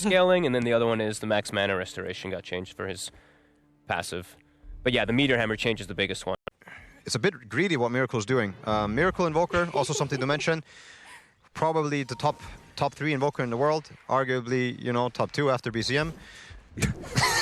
scaling, and then the other one is the max mana restoration got changed for his passive. But yeah, the meteor hammer change is the biggest one. It's a bit greedy what Miracle's doing. Miracle Invoker, also something to mention. Probably the top 3 Invoker in the world. Arguably, you know, top 2 after BCM.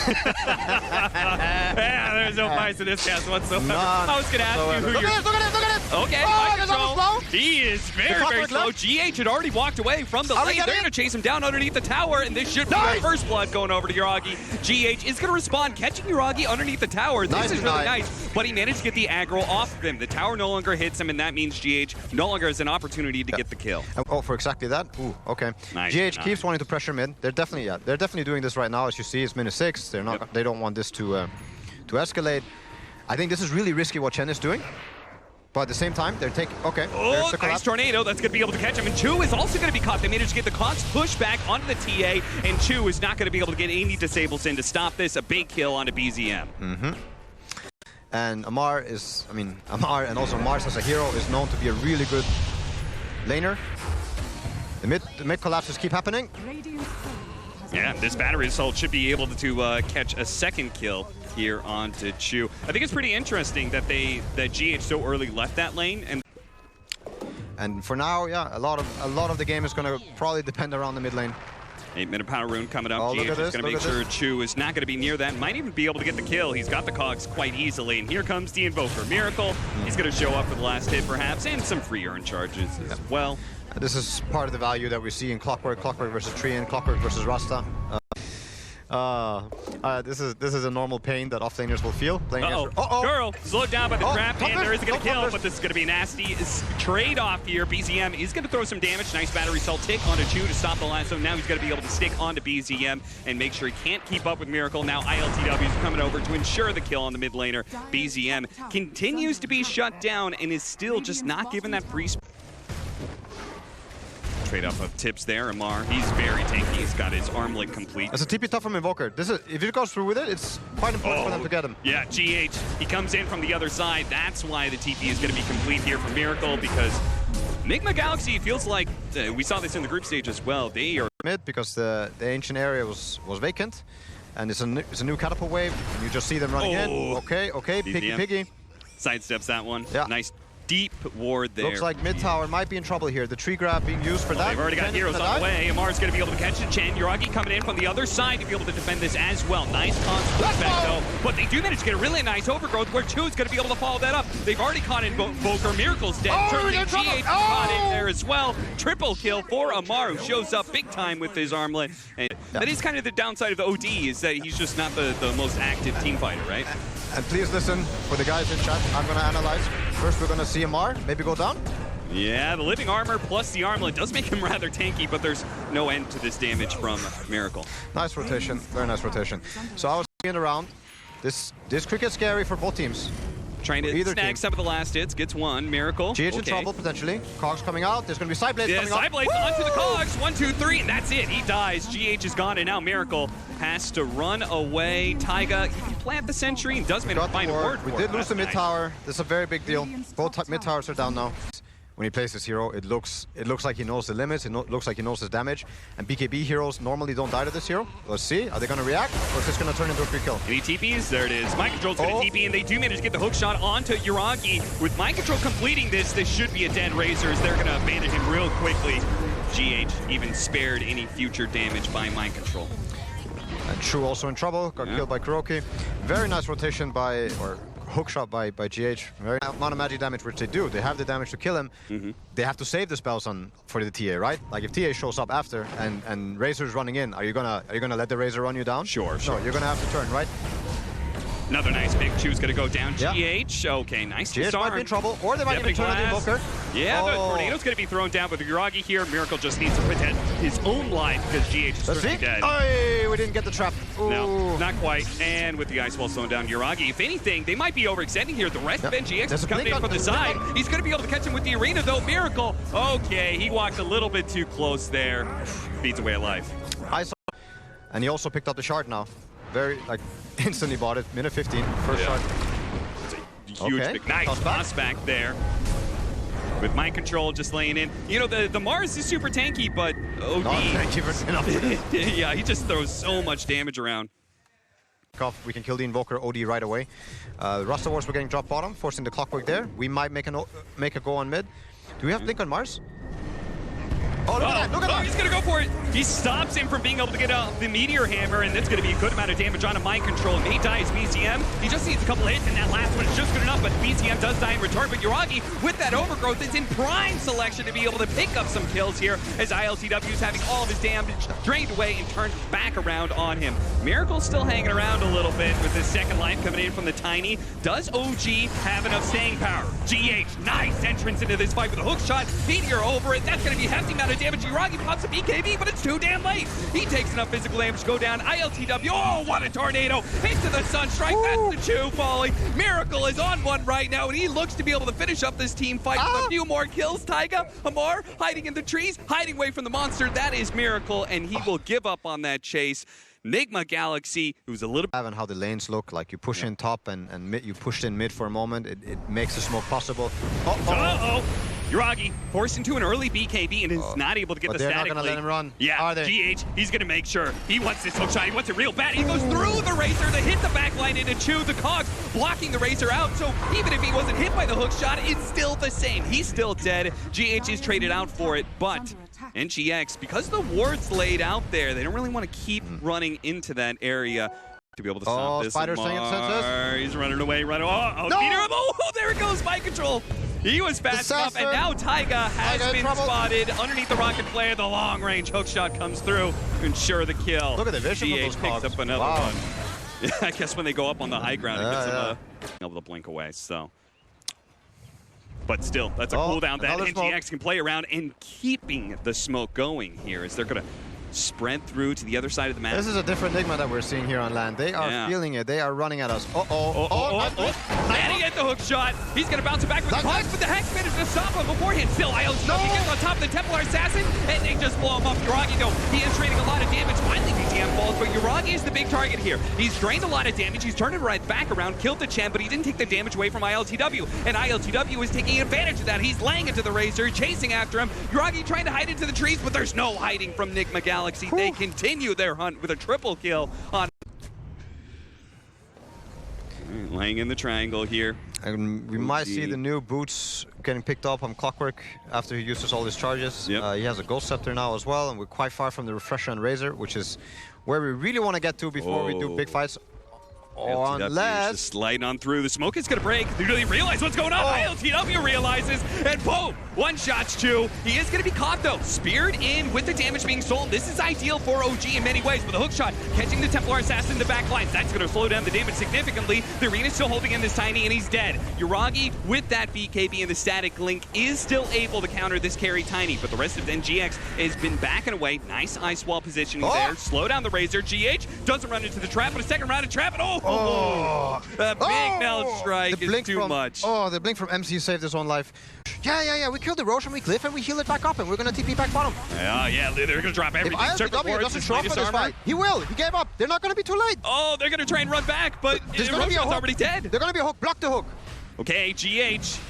Yeah, there's no bias in this cast whatsoever. I was gonna ask you who Look at it! Okay, oh, he is very slow. GH had already walked away from the lane. They're gonna chase him down underneath the tower, and this should be the first blood going over to Yuragi. GH is gonna respond, catching Yuragi underneath the tower. This is really nice, but he managed to get the aggro off of him. The tower no longer hits him, and that means GH no longer has an opportunity to get the kill. Oh, for exactly that? Ooh, okay. Nice. GH keeps wanting to pressure mid. They're definitely doing this right now. As you see, it's -6. They don't want this to escalate. I think this is really risky what Chen is doing. But at the same time, they're taking... Okay, oh, nice tornado. That's going to be able to catch him. And Chu is also going to be caught. They managed to get the Cox push back onto the TA, and Chu is not going to be able to get any disables in to stop this. A big kill onto BZM. And Amar is... I mean, Amar and also Mars as a hero is known to be a really good laner. The mid collapses keep happening. Yeah, this battery assault should be able to catch a second kill here onto Chu. I think it's pretty interesting that GH so early left that lane, and for now, yeah, a lot of the game is going to probably depend around the mid lane. 8-minute power rune coming up. Oh, GH is going to make sure Chu is not going to be near that. Might even be able to get the kill. He's got the cogs quite easily, and here comes the Invoker. Miracle. He's going to show up for the last hit, perhaps, and some free earn charges as well. This is part of the value that we see in Clockwork versus Treant, Clockwork versus Rasta. This is a normal pain that offlaners will feel. Girl, slowed down by the trap, and there isn't going to kill, but this is going to be a nasty trade-off here. BZM is going to throw some damage. Nice battery assault tick onto Chu to stop the lasso. Now he's going to be able to stick onto BZM and make sure he can't keep up with Miracle. Now ILTW is coming over to ensure the kill on the mid laner. BZM continues to be shut down and is still just not given that free space. Trade off of tips there. Amar, he's very tanky. He's got his armlet complete. That's a TP top from Invoker. This is, if he goes through with it, it's quite important for them to get him. Yeah, GH, he comes in from the other side. That's why the TP is going to be complete here for Miracle, because NIGMA Galaxy feels like, we saw this in the group stage as well, they are mid because the ancient area was vacant, and it's a new catapult wave. You just see them running in. Okay, Piggy. Sidesteps that one. Yeah. Nice deep ward there. Looks like mid tower might be in trouble here. The tree grab being used for that. They've already got heroes on the way. Amar's going to be able to catch it. Chen, Yuragi coming in from the other side to be able to defend this as well. Nice constant effect though. But they do manage to get a really nice overgrowth where Chu is going to be able to follow that up. They've already caught Invoker. Miracle's dead. Certainly GH caught in there as well. Triple kill for Amar, who shows up big time with his armlet. And that is kind of the downside of the OD, is that he's just not the most active team fighter, right? And please listen for the guys in chat. I'm going to analyze. First, we're going to see Amar maybe go down. Yeah, the living armor plus the armlet does make him rather tanky, but there's no end to this damage from Miracle. Nice rotation. Very nice rotation. So I was seeing around. This could get scary for both teams. Trying to snag some of the last hits, gets one. Miracle. GH in trouble, potentially. Cogs coming out. There's going to be Sideblades coming out. Sideblades onto the Cogs. 1, 2, 3, and that's it. He dies. GH is gone, and now Miracle has to run away. Taiga, he can plant the sentry and does manage to find a ward for it. We did lose the mid tower. This is a very big deal. Both mid towers are down now. When he plays his hero, it looks like he knows the limits. It looks like he knows his damage. And BKB heroes normally don't die to this hero. Let's see. Are they going to react, or is this going to turn into a free kill? Any TPs? There it is. Mind Control's going to TP, and they do manage to get the hook shot onto Yuragi. With Mind Control completing this should be a dead Razors. They're going to abandon him real quickly. GH even spared any future damage by Mind Control. And Chu also in trouble. Got killed by Kuroki. Very nice rotation by, or hook shot by GH. Very amount of magic damage, which they do. They have the damage to kill him. They have to save the spells for the TA, right? Like if TA shows up after and Razor's running in, are you gonna let the Razor run you down? Sure. No, you're gonna have to turn, right? Another nice pick. Chu's gonna go down. GH. Okay, nice. GH might be in trouble, or they might even turn on the Invoker. Yeah, the tornado's gonna be thrown down, but the Yuragi here, Miracle just needs to protect his own life because GH is certainly dead. Oh, we didn't get the trap. Ooh. No, not quite. And with the Ice Wall slowing down Yuragi, if anything, they might be overextending here. The rest of NGX is coming in from the side. He's gonna be able to catch him with the arena though. Miracle. Okay, he walked a little bit too close there. Beats away at life. And he also picked up the shard now. Very, like, instantly bought it. Minute 15, first shot. It's a huge pick. Nice toss back there. with mind control just laying in. You know, the Mars is super tanky, but OD. Not thank you for enough. Yeah, he just throws so much damage around. We can kill the Invoker OD right away. Rasta Wars were getting dropped bottom, forcing the Clockwork there. We might make a go on mid. Do we have Blink on Mars? Oh, look at that, look at that! He's gonna go for it. He stops him from being able to get the Meteor Hammer, and that's gonna be a good amount of damage on a mind control. And he dies BCM. He just needs a couple hits, and that last one is just good enough, but BCM does die in return. But Yuragi, with that overgrowth, is in prime selection to be able to pick up some kills here, as ILTW is having all of his damage drained away and turned back around on him. Miracle's still hanging around a little bit with his second life coming in from the Tiny. Does OG have enough staying power? GH, nice entrance into this fight with a hook shot. Meteor over it. That's gonna be a hefty amount of damage. Yuragi pops a BKB, but it's too damn late. He takes enough physical damage to go down. ILTW, oh, what a tornado! Into the Sunstrike, that's the Chew falling. Miracle is on one right now, and he looks to be able to finish up this team fight with a few more kills. Taiga, Amar, hiding in the trees, hiding away from the monster. That is Miracle, and he will give up on that chase. NIGMA Galaxy, who's a little... And how the lanes look, like you push in top and mid, you pushed in mid for a moment, it makes the smoke possible. Uh-oh! Yuragi forced into an early BKB and is not able to get the static. They're not going to let him run. Yeah, are they? GH, he's going to make sure. He wants this hook shot. He wants it real bad. He goes through the Razor to hit the backline into Chew. The Cogs blocking the Razor out. So even if he wasn't hit by the hook shot, it's still the same. He's still dead. GH is traded out for it, but NGX, because the ward's laid out there, they don't really want to keep running into that area to be able to stop this. Spider saying it. He's running away, running. Oh, no! Oh, there it goes, mind control. He was fast enough, and now Taiga has been spotted underneath the rocket flare. The long-range hookshot comes through to ensure the kill. Look at the vision of those picks up another one. Yeah, I guess when they go up on the high ground, it gets them able to blink away. So, but still, that's a cooldown that NGX can play around, and keeping the smoke going here as they're gonna spread through to the other side of the map. This is a different NIGMA that we're seeing here on land. They are feeling it. They are running at us. And he gets the hook shot. He's going to bounce it back with the Cogs, but the Hex managed to stop him beforehand. Still, ILTW gets on top of the Templar Assassin, and they just blow him up. Yuragi, though, he is trading a lot of damage. Finally, BTM falls, but Yuragi is the big target here. He's drained a lot of damage. He's turned it right back around, killed the Chen, but he didn't take the damage away from ILTW. And ILTW is taking advantage of that. He's laying into the Razor, chasing after him. Yuragi trying to hide into the trees, but there's no hiding from NIGMA Galaxy. They continue their hunt with a triple kill on... Laying in the triangle here. And we might see the new boots getting picked up on Clockwork after he uses all his charges. Yep. He has a Ghost Scepter now as well, and we're quite far from the Refresher and Razor, which is where we really want to get to before we do big fights. Unless... just sliding on through. The smoke is going to break. They really realize what's going on. ILTW realizes, and boom! One-shots Chew. He is going to be caught, though. Speared in with the damage being sold. This is ideal for OG in many ways, with a hook shot catching the Templar Assassin in the back lines. That's going to slow down the damage significantly. The Arena's still holding in this Tiny, and he's dead. Yuragi, with that BKB and the static link, is still able to counter this carry Tiny, but the rest of NGX has been backing away. Nice ice wall positioning there. Slow down the Razor. GH doesn't run into the trap, but a second round of trap, and the big melt strike is too much. Oh, the blink from MC saved his own life. Yeah, we killed the Roche and we cliff and we heal it back up and we're gonna TP back bottom. Yeah, they're gonna drop everything. If ILTW doesn't show up for this fight, he will. He gave up. They're not gonna be too late. Oh, they're gonna try and run back, but Roche's already dead. They're gonna be a hook. Block the hook. Okay, GH.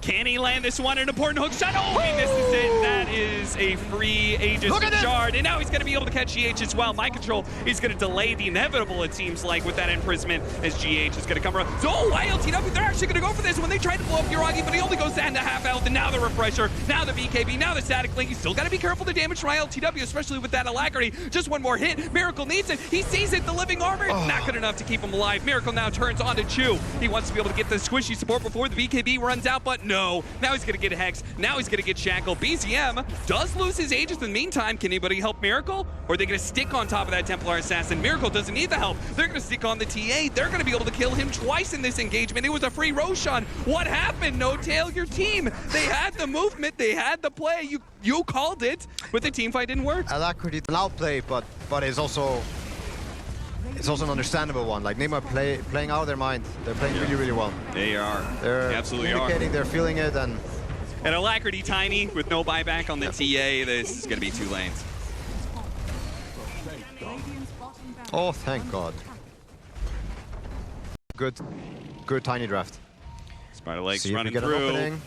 Can he land this one? An important hook shot. Oh, he misses it. That is a free Aegis Shard. And now he's going to be able to catch GH as well. Mind control is going to delay the inevitable, it seems like, with that imprisonment as GH is going to come around. So, ILTW, they're actually going to go for this when they tried to blow up Yuragi, but he only goes down to half health. And now the Refresher, now the BKB, now the static link. He's still got to be careful the damage from ILTW, especially with that alacrity. Just one more hit. Miracle needs it. He sees it. The living armor. Not good enough to keep him alive. Miracle now turns on to Chew. He wants to be able to get the squishy support before the BKB runs out, but no. Now he's going to get Hex. Now he's going to get Shackle. BZM does lose his Aegis in the meantime. Can anybody help Miracle? Or are they going to stick on top of that Templar Assassin? Miracle doesn't need the help. They're going to stick on the TA. They're going to be able to kill him twice in this engagement. It was a free Roshan. What happened, NOTAIL? Your team. They had the movement. They had the play. You called it, but the team fight didn't work. Alacrity, an outplay, but it's also an understandable one. Like NIGMA playing out of their mind. They're playing really well. They are. They're absolutely communicating, they're feeling it, and Alacrity Tiny with no buyback on the TA. This is going to be 2 lanes. Oh, thank God. Good Tiny draft. Spider Legs See running if we get through. An opening.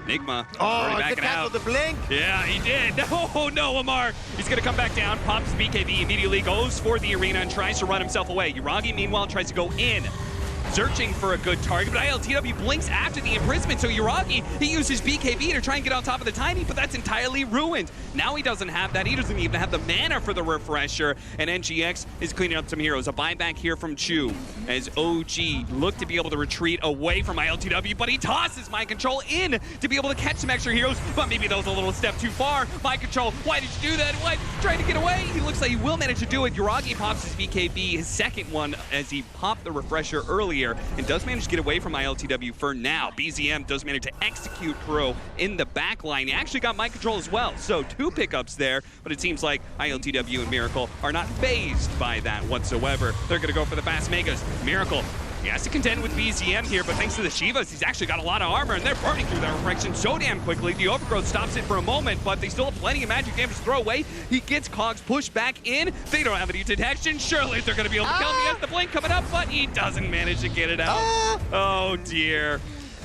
NIGMA Oh, already the backing cancel out. the blink. Yeah, he did. Oh no, Amar. He's going to come back down, pops BKB immediately, goes for the arena and tries to run himself away. Yuragi, meanwhile, tries to go in, searching for a good target, but ILTW blinks after the imprisonment, so Yuragi, he uses BKB to try and get on top of the Tiny, but that's entirely ruined. Now he doesn't have that. He doesn't even have the mana for the refresher, and NGX is cleaning up some heroes. A buyback here from Chu as OG look to be able to retreat away from ILTW, but he tosses Mind Control in to be able to catch some extra heroes, but maybe that was a little step too far. Mind Control, why did you do that? Why? Trying to get away. He looks like he will manage to do it. Yuragi pops his BKB, his second one, as he popped the refresher earlier and does manage to get away from ILTW for now. BZM does manage to execute Kuro in the back line. He actually got Mind Control as well, so 2 pickups there, but it seems like ILTW and Miracle are not phased by that whatsoever. They're going to go for the fast Megas. Miracle, he has to contend with BZM here, but thanks to the Shivas, he's actually got a lot of armor, and they're burning through that reflection so damn quickly. The Overgrowth stops it for a moment, but they still have plenty of magic damage to throw away. He gets Cogs pushed back in. They don't have any detection. Surely they're going to be able to kill him. He has the blink coming up, but he doesn't manage to get it out. Oh, dear.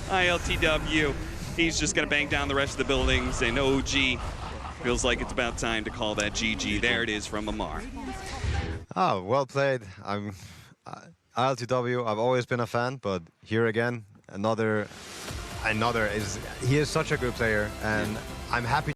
ILTW, he's just going to bang down the rest of the buildings, and OG feels like it's about time to call that GG. There it is from Amar. Oh, well played. ILTW, I've always been a fan, but here again, he is such a good player, and I'm happy